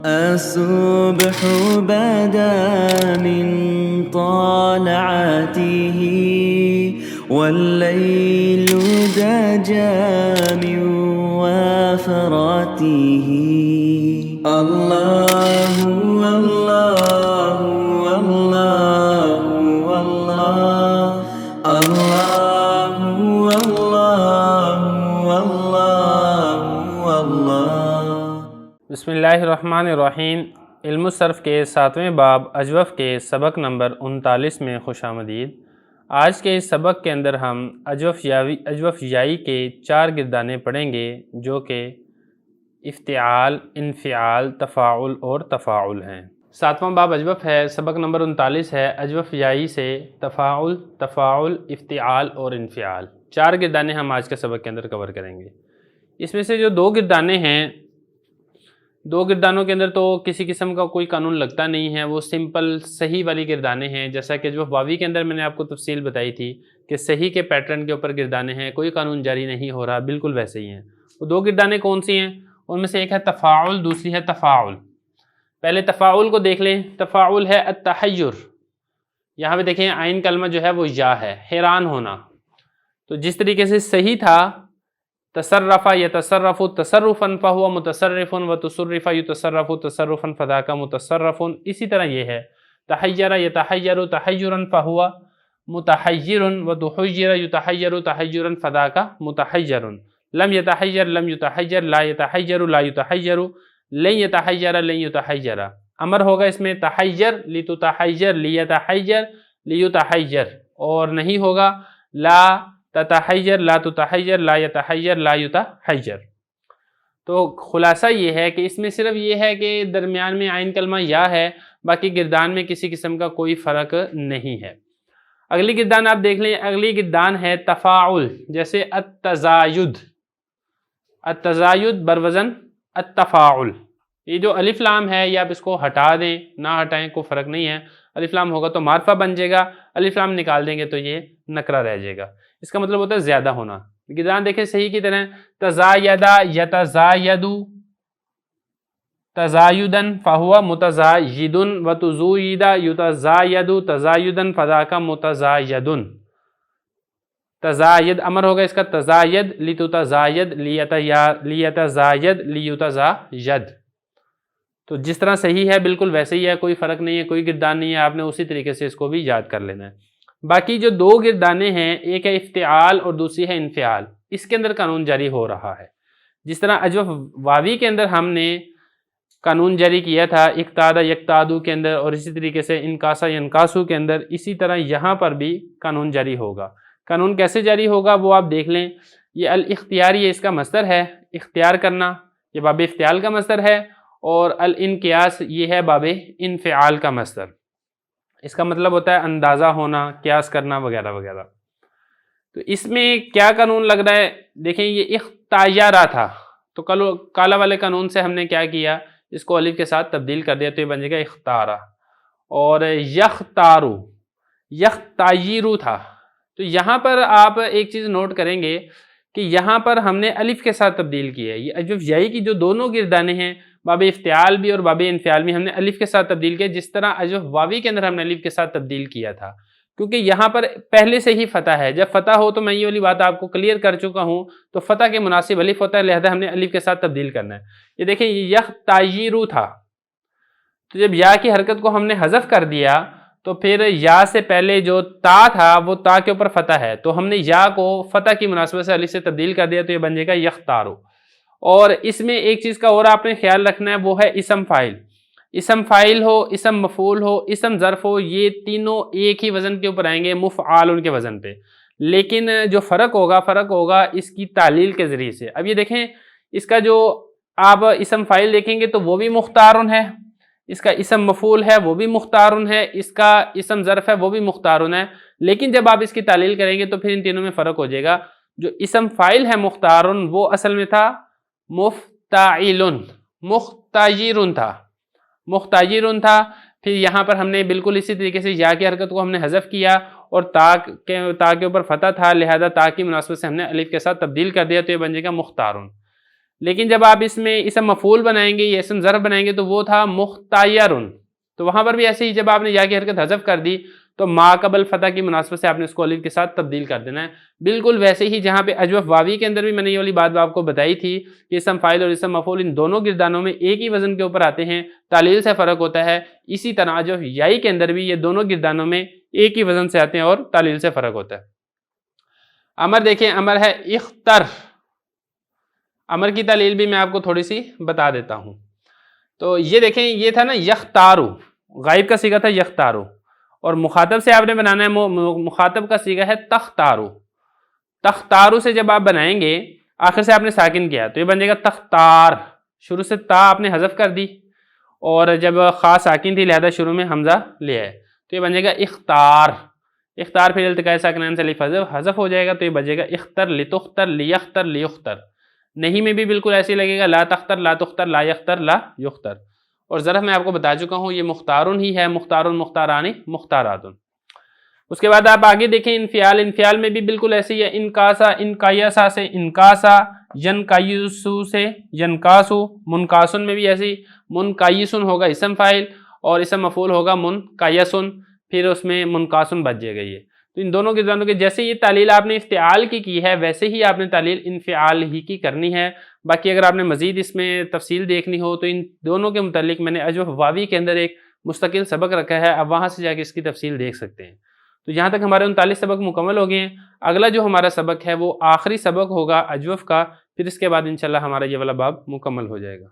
الصبح بدا من طالعته والليل دجى من وفراته الله الله الله الله الله الله الله بسم اللہ الرحمن الرحیم۔ علم الصرف کے 7ویں باب اجوف کے سبق نمبر 39 میں خوش آمدید۔ آج کے اس سبق کے اندر ہم اجوف یائی کے 4 گردانے پڑھیں گے جو کہ افتعال، انفعال، تفاعل اور تفاعل ہیں۔ 7واں باب اجوف ہے، سبق نمبر 39 ہے۔ اجوف یائی سے تفاعل، تفاعل، افتعال اور انفعال 4 گردانے ہم آج کے سبق کے اندر کور کریں گے۔ اس میں سے جو 2 گردانے ہیں، 2 گردانوں کے اندر تو کسی قسم کا کوئی قانون لگتا نہیں ہے، وہ سمپل صحیح والی گردانے ہیں، جیسا کہ جو واوی کے اندر میں نے آپ کو تفصیل بتائی تھی کہ صحیح کے پیٹرن کے اوپر گردانے ہیں، کوئی قانون جاری نہیں ہو رہا، بالکل ویسے ہی ہیں۔ وہ 2 گردانے کون سی ہیں؟ ان میں سے ایک ہے تفاعل، دوسری ہے تفاعل۔ پہلے تفاعل کو دیکھ لیں۔ تفاعل ہے التحیر، یہاں پہ دیکھیں عین کلمہ جو ہے وہ یا ہے، حیران ہونا۔ تو جس طریقے سے صحیح تھا تصرف یتصرف تصرفا فہو متصرف و تصرف یتصرف تصرفا فذاک متصرف، اسی طرح یہ ہے تحیر یتحیر تحیرا فہو متحیر و تحیر یتحیر تحیرا فذاک متحیر، لم یتحیر لم یتحیر، لا یتحیر لا یتحیر، لن یتحیر لن یتحیر۔ امر ہوگا اس میں تحیر لتتحیر لیتحیر لیتحیر، اور نہیں ہوگا لا تتحیر لا تتحیر لا یتحیر لا یتحیر۔ تو خلاصہ یہ ہے کہ اس میں صرف یہ ہے کہ درمیان میں عین کلمہ یا ہے، باقی گردان میں کسی قسم کا کوئی فرق نہیں ہے۔ اگلی گردان آپ دیکھ لیں، اگلی گردان ہے تفاعل، جیسے التزاید، التزاید بروزن التفاعل۔ یہ جو الف لام ہے یہ آپ اس کو ہٹا دیں، نہ ہٹائیں، کوئی فرق نہیں ہے۔ الف لام ہوگا تو معرفہ بن جائے گا، الف لام نکال دیں گے تو یہ نکرہ رہ جائے گا۔ اس کا مطلب ہوتا ہے زیادہ ہونا۔ گردان دیکھیں صحیح کی طرح، تزایدہ یتزاید تزایدن فہو متزاید و تزوید یتزاید تزایدن فذاک متزاید۔ تزاید امر ہوگا اس کا تزاید لتتزاید لیتزاید لیتزاید۔ تو جس طرح صحیح ہے بالکل ویسے ہی ہے، کوئی فرق نہیں ہے، کوئی گردان نہیں ہے، آپ نے اسی طریقے سے اس کو بھی یاد کر لینا ہے۔ باقی جو 2 گردانے ہیں، ایک ہے افتعال اور دوسری ہے انفعال، اس کے اندر قانون جاری ہو رہا ہے۔ جس طرح اجوف واوی کے اندر ہم نے قانون جاری کیا تھا اقتادہ یقتادو کے اندر، اور اسی طریقے سے انکاسا ینکاسو کے اندر، اسی طرح یہاں پر بھی قانون جاری ہوگا۔ قانون کیسے جاری ہوگا وہ آپ دیکھ لیں۔ یہ الاختیاری ہے، اس کا مصدر ہے اختیار کرنا، یہ باب افتعال کا مصدر ہے، اور الانقیاس یہ ہے باب انفعال کا مصدر۔ اس کا مطلب ہوتا ہے اندازہ ہونا، قیاس کرنا وغیرہ وغیرہ۔ تو اس میں کیا قانون لگ رہا ہے؟ دیکھیں یہ اختیارہ تھا، تو کالا والے قانون سے ہم نے کیا کیا، اس کو الف کے ساتھ تبدیل کر دیا تو یہ بن جائے گا اختارہ۔ اور یختارو، یختایرو تھا، تو یہاں پر آپ ایک چیز نوٹ کریں گے کہ یہاں پر ہم نے الف کے ساتھ تبدیل کیا ہے۔ یہ اجوف یائی کی جو دونوں گردانے ہیں، باب افتعال بھی اور باب انفعال بھی، ہم نے الف کے ساتھ تبدیل کیا، جس طرح اجوف واوی کے اندر ہم نے الف کے ساتھ تبدیل کیا تھا، کیونکہ یہاں پر پہلے سے ہی فتح ہے۔ جب فتح ہو تو میں یہ والی بات آپ کو کلیئر کر چکا ہوں، تو فتح کے مناسب الف ہوتا ہے، لہذا ہم نے الف کے ساتھ تبدیل کرنا ہے۔ یہ دیکھیں یختایرو تھا، تو جب یا کی حرکت کو ہم نے حذف کر دیا تو پھر یا سے پہلے جو تا تھا وہ تا کے اوپر فتح ہے، تو ہم نے یا کو فتح کی مناسبت سے الف سے تبدیل کر دیا، تو یہ بن جائے گا یختارو۔ اور اس میں ایک چیز کا اور آپ نے خیال رکھنا ہے، وہ ہے اسم فاعل۔ اسم فاعل ہو، اسم مفعول ہو، اسم ظرف ہو، یہ تینوں ایک ہی وزن کے اوپر آئیں گے، مفعال کے وزن پہ، لیکن جو فرق ہوگا اس کی تعلیل کے ذریعے سے۔ اب یہ دیکھیں اس کا جو آپ اسم فاعل دیکھیں گے تو وہ بھی مختارن ہے، اس کا اسم مفعول ہے وہ بھی مختارن ہے، اس کا اسم ظرف ہے وہ بھی مختارن ہے، لیکن جب آپ اس کی تعلیل کریں گے تو پھر ان تینوں میں فرق ہو جائے گا۔ جو اسم فاعل ہے مختارن، وہ اصل میں تھا مفتعلن، مختیرن تھا، مختیرن تھا۔ پھر یہاں پر ہم نے بالکل اسی طریقے سے یا کی حرکت کو ہم نے حذف کیا، اور تا کے اوپر فتح تھا، لہذا تا کی مناسبت سے ہم نے الف کے ساتھ تبدیل کر دیا، تو یہ بن جائے گا مختارن۔ لیکن جب آپ اس میں اسم مفعول بنائیں گے یا اسم ظرف بنائیں گے تو وہ تھا مختیرن، تو وہاں پر بھی ایسے ہی جب آپ نے یا کی حرکت حذف کر دی تو ما قبل فتح کی مناسبت سے آپ نے اس کو الف کے ساتھ تبدیل کر دینا ہے. بالکل ویسے ہی جہاں پہ اجوف واوی کے اندر بھی میں نے یہ والی بات آپ کو بتائی تھی کہ اسم فاعل اور اسم مفعول ان دونوں گردانوں میں ایک ہی وزن کے اوپر آتے ہیں، تعلیل سے فرق ہوتا ہے. اسی طرح اجوف یائی کے اندر بھی یہ دونوں گردانوں میں ایک ہی وزن سے آتے ہیں اور تعلیل سے فرق ہوتا ہے. امر دیکھیں، امر ہے اختر. امر کی تعلیل بھی میں آپ کو تھوڑی سی بتا دیتا ہوں. تو یہ دیکھیں، یہ تھا نا یختارو، غائب کا صیغہ تھا یختارو، اور مخاطب سے آپ نے بنانا ہے، مخاطب کا صیغہ ہے تختارو. تختارو سے جب آپ بنائیں گے آخر سے آپ نے ساکن کیا تو یہ بن جائے گا تختار. شروع سے تا آپ نے حذف کر دی اور جب خا ساکن تھی لہذا شروع میں حمزہ لیا ہے تو یہ بن جائے گا اختار. اختار پھر التقاء ساکنین سے الف حذف ہو جائے گا تو یہ بچے گا اختر لتختر لیختر لیختر. نہیں میں بھی بالکل ایسے لگے گا لا تختر لا تختر لا یختر لا یختر. اور ظرف میں آپ کو بتا چکا ہوں یہ مختارن ہی ہے، مختارن مختارانی مختاراتن. اس کے بعد آپ آگے دیکھیں انفعال. انفعال میں بھی بالکل ایسے ہی ہے، انکاسا انکایسا سے انکاسا، ینکایسو سے ینکاسو. منکاسن میں بھی ایسے ہی، منکایسن ہوگا اسم فاعل اور اسم مفعول ہوگا منکایسن، پھر اس میں منکاسن بچ جائے گا. یہ تو ان دونوں گردانوں کے جیسے یہ تعلیل آپ نے افتعال کی ہے ویسے ہی آپ نے تعلیل انفعال ہی کی کرنی ہے. باقی اگر آپ نے مزید اس میں تفصیل دیکھنی ہو تو ان دونوں کے متعلق میں نے اجوف واوی کے اندر ایک مستقل سبق رکھا ہے، آپ وہاں سے جا کے اس کی تفصیل دیکھ سکتے ہیں. تو یہاں تک ہمارے 39 سبق مکمل ہو گئے ہیں. اگلا جو ہمارا سبق ہے وہ آخری سبق ہوگا اجوف کا، پھر اس کے بعد انشاءاللہ ہمارا یہ والا باب مکمل ہو جائے گا.